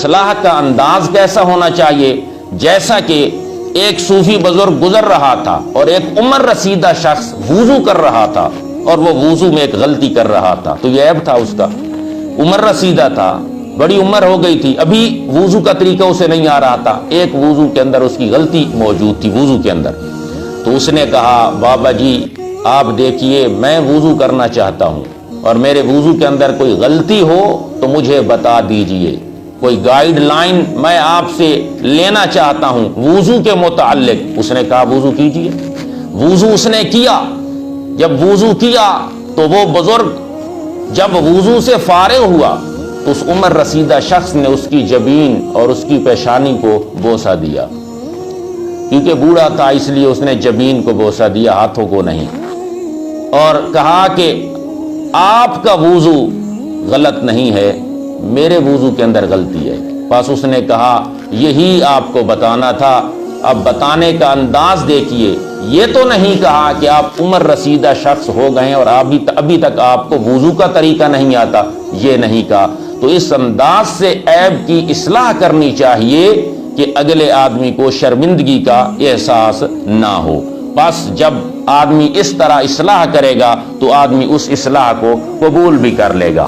اصلاح کا انداز کیسا ہونا چاہیے، جیسا کہ ایک صوفی بزرگ گزر رہا تھا اور ایک عمر رسیدہ شخص وضو کر رہا تھا اور وہ وضو میں ایک غلطی کر رہا تھا، تو یہ عیب تھا اس کا، عمر رسیدہ تھا، بڑی عمر ہو گئی تھی، ابھی وضو کا طریقہ اسے نہیں آ رہا تھا، ایک وضو کے اندر اس کی غلطی موجود تھی وضو کے اندر، تو اس نے کہا بابا جی آپ دیکھیے میں وضو کرنا چاہتا ہوں اور میرے وضو کے اندر کوئی غلطی ہو تو مجھے بتا دیجئے، کوئی گائیڈ لائن میں آپ سے لینا چاہتا ہوں وضو کے متعلق۔ اس نے کہا وضو کیجئے۔ وضو اس نے کیا، جب وضو کیا تو وہ بزرگ جب وضو سے فارغ ہوا تو اس عمر رسیدہ شخص نے اس کی جبین اور اس کی پیشانی کو بوسہ دیا، کیونکہ بوڑھا تھا اس لیے اس نے جبین کو بوسہ دیا، ہاتھوں کو نہیں، اور کہا کہ آپ کا وضو غلط نہیں ہے، میرے وضو کے اندر غلطی ہے۔ بس اس نے کہا یہی آپ کو بتانا تھا، اب بتانے کا انداز دیکھیے، یہ تو نہیں کہا کہ آپ عمر رسیدہ شخص ہو گئے اور ابھی تک آپ کو وضو کا طریقہ نہیں آتا، یہ نہیں کہا۔ تو اس انداز سے عیب کی اصلاح کرنی چاہیے کہ اگلے آدمی کو شرمندگی کا احساس نہ ہو۔ بس جب آدمی اس طرح اصلاح کرے گا تو آدمی اس اصلاح کو قبول بھی کر لے گا۔